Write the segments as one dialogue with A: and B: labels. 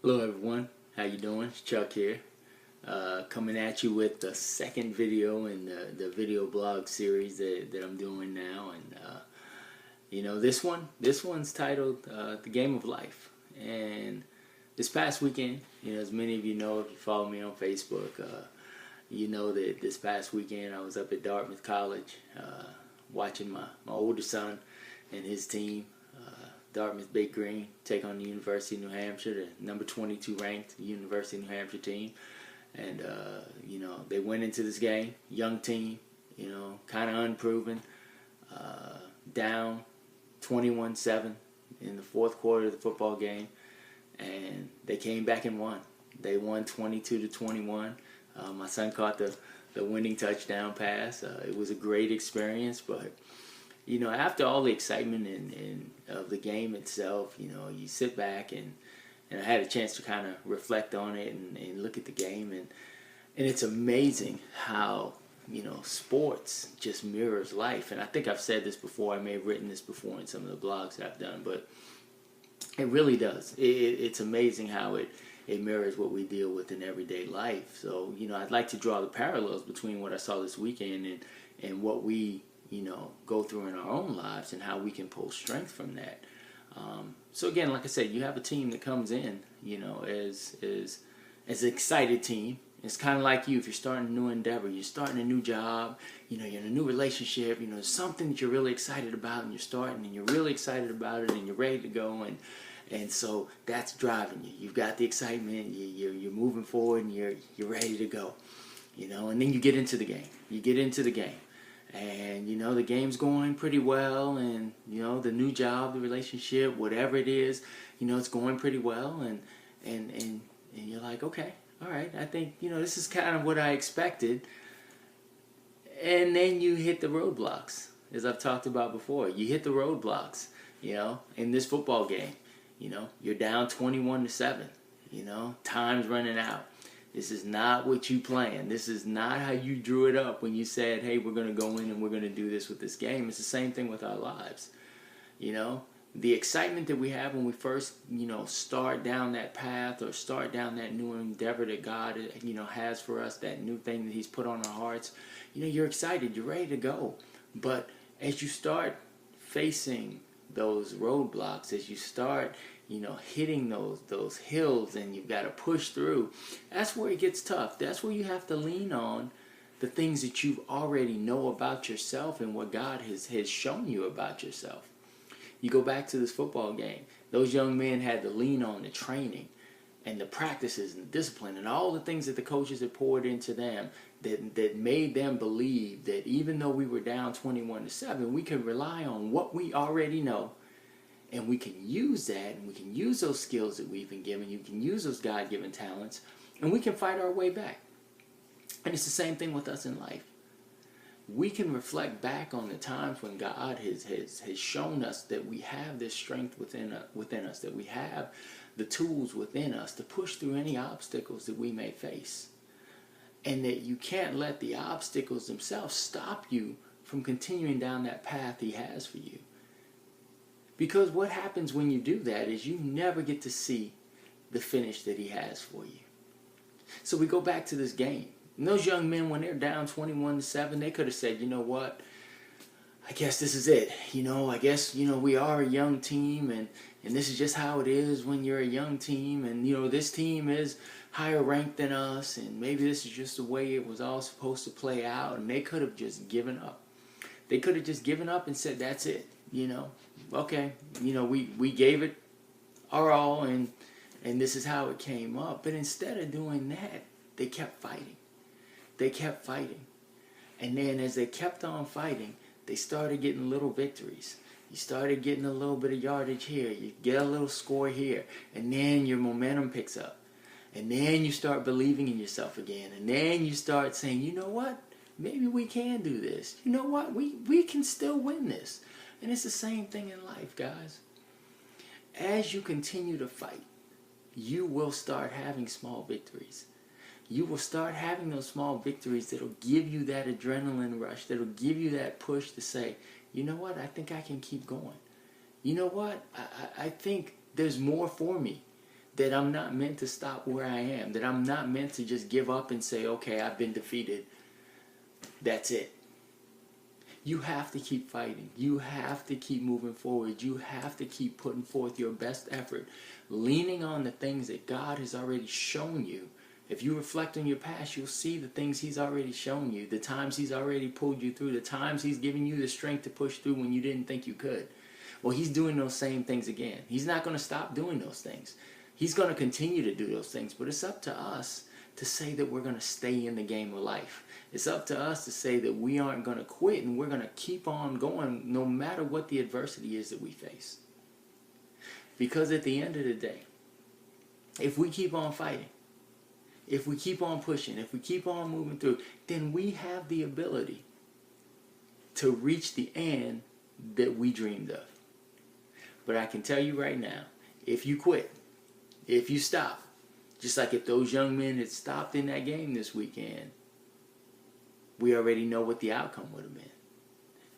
A: Hello everyone, how you doing? It's Chuck here, coming at you with the second video in the video blog series that I'm doing now, and this one's titled "The Game of Life." And this past weekend, as many of you know, if you follow me on Facebook, you know that this past weekend I was up at Dartmouth College, watching my older son and his team. Dartmouth Big Green take on the University of New Hampshire, the number 22 ranked University of New Hampshire team. And, they went into this game, young team, kind of unproven, down 21-7 in the fourth quarter of the football game. And they came back and won. They won 22-21. My son caught the winning touchdown pass. It was a great experience, but after all the excitement of the game itself, you sit back and I had a chance to kind of reflect on it and look at the game, and it's amazing how, sports just mirrors life. And I think I've said this before, I may have written this before in some of the blogs that I've done, but it really does. It's amazing how it mirrors what we deal with in everyday life. So, I'd like to draw the parallels between what I saw this weekend and what we go through in our own lives and how we can pull strength from that. So again, like I said, you have a team that comes in, as an excited team. It's kind of like you, if you're starting a new endeavor, you're starting a new job, you're in a new relationship, something that you're really excited about, and you're starting and you're really excited about it and you're ready to go, and so that's driving you. You've got the excitement, you're moving forward, and you're ready to go, and then you get into the game. And the game's going pretty well, and the new job, the relationship, whatever it is, it's going pretty well, and you're like, okay, all right, I think this is kind of what I expected. And then you hit the roadblocks, as I've talked about before. You hit the roadblocks, in this football game. You're down 21-7. Time's running out. This is not what you planned. This is not how you drew it up when you said, hey, we're going to go in and we're going to do this with this game. It's the same thing with our lives. The excitement that we have when we first, start down that path or start down that new endeavor that God, has for us, that new thing that He's put on our hearts, you're excited, you're ready to go. But as you start facing those roadblocks, as you start hitting those hills, and you've got to push through, that's where it gets tough. That's where you have to lean on the things that you already know about yourself and what God has shown you about yourself. You go back to this football game. Those young men had to lean on the training and the practices and the discipline and all the things that the coaches had poured into them that made them believe that even though we were down 21-7, we could rely on what we already know. And we can use that, and we can use those skills that we've been given. You can use those God-given talents, and we can fight our way back. And it's the same thing with us in life. We can reflect back on the times when God has shown us that we have this strength within us, that we have the tools within us to push through any obstacles that we may face. And that you can't let the obstacles themselves stop you from continuing down that path He has for you. Because what happens when you do that is you never get to see the finish that He has for you. So we go back to this game. And those young men, when they're down 21-7, they could have said, you know what, I guess this is it. I guess, we are a young team, and this is just how it is when you're a young team. And, this team is higher ranked than us, and maybe this is just the way it was all supposed to play out. And they could have just given up. They could have just given up and said, that's it. Okay, we gave it our all, and this is how it came up. But instead of doing that, they kept fighting. And then as they kept on fighting, they started getting little victories. You started getting a little bit of yardage here. You get a little score here. And then your momentum picks up. And then you start believing in yourself again. And then you start saying, you know what? Maybe we can do this. You know what? We can still win this. And it's the same thing in life, guys. As you continue to fight, you will start having small victories. You will start having those small victories that'll give you that adrenaline rush, that'll give you that push to say, you know what, I think I can keep going. You know what, I think there's more for me that I'm not meant to stop where I am, that I'm not meant to just give up and say, okay, I've been defeated. That's it. You have to keep fighting. You have to keep moving forward. You have to keep putting forth your best effort, leaning on the things that God has already shown you. If you reflect on your past, you'll see the things He's already shown you, the times He's already pulled you through, the times He's given you the strength to push through when you didn't think you could. Well, He's doing those same things again. He's not going to stop doing those things. He's going to continue to do those things, but it's up to us to say that we're going to stay in the game of life. It's up to us to say that we aren't going to quit and we're going to keep on going no matter what the adversity is that we face. Because at the end of the day, if we keep on fighting, if we keep on pushing, if we keep on moving through, then we have the ability to reach the end that we dreamed of. But I can tell you right now, if you quit, if you stop, just like if those young men had stopped in that game this weekend, we already know what the outcome would have been.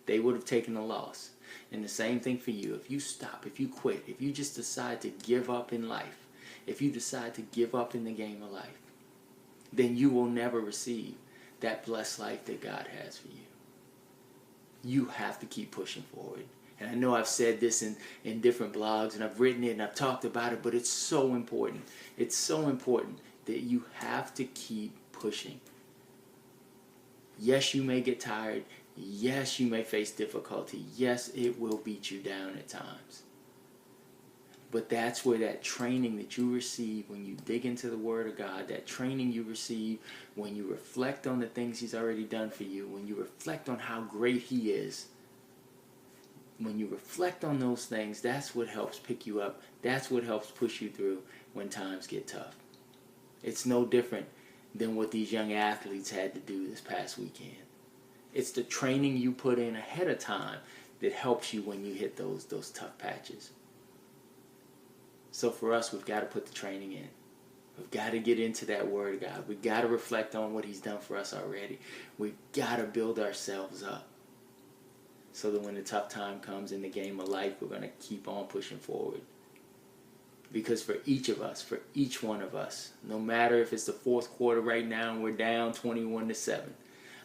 A: They would have taken a loss. And the same thing for you. If you stop, if you quit, if you just decide to give up in life, if you decide to give up in the game of life, then you will never receive that blessed life that God has for you. You have to keep pushing forward. And I know I've said this in different blogs, and I've written it, and I've talked about it, but it's so important. It's so important that you have to keep pushing. Yes, you may get tired. Yes, you may face difficulty. Yes, it will beat you down at times. But that's where that training that you receive when you dig into the Word of God, that training you receive when you reflect on the things He's already done for you, when you reflect on how great He is, when you reflect on those things, that's what helps pick you up. That's what helps push you through when times get tough. It's no different than what these young athletes had to do this past weekend. It's the training you put in ahead of time that helps you when you hit those tough patches. So for us, we've got to put the training in. We've got to get into that Word of God. We've got to reflect on what He's done for us already. We've got to build ourselves up so that when the tough time comes in the game of life, we're going to keep on pushing forward. Because for each of us, for each one of us, no matter if it's the fourth quarter right now and we're down 21-7,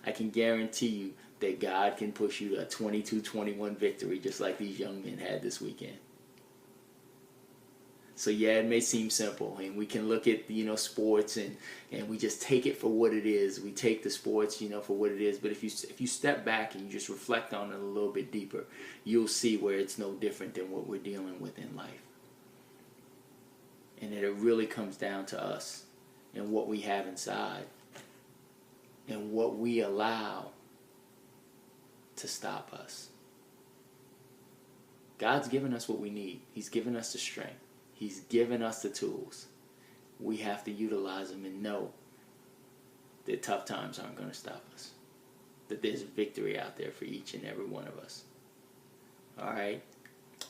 A: I can guarantee you that God can push you to a 22-21 victory just like these young men had this weekend. So yeah, it may seem simple, and we can look at sports and we just take it for what it is. We take the sports for what it is. But if you step back and you just reflect on it a little bit deeper, you'll see where it's no different than what we're dealing with in life. And that it really comes down to us and what we have inside and what we allow to stop us. God's given us what we need. He's given us the strength. He's given us the tools. We have to utilize them and know that tough times aren't going to stop us. That there's victory out there for each and every one of us. All right?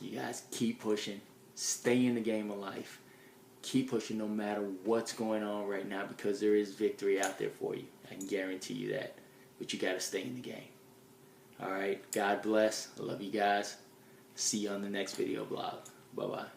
A: You guys keep pushing. Stay in the game of life. Keep pushing no matter what's going on right now, because there is victory out there for you. I can guarantee you that. But you got to stay in the game. All right? God bless. I love you guys. See you on the next video blog. Bye-bye.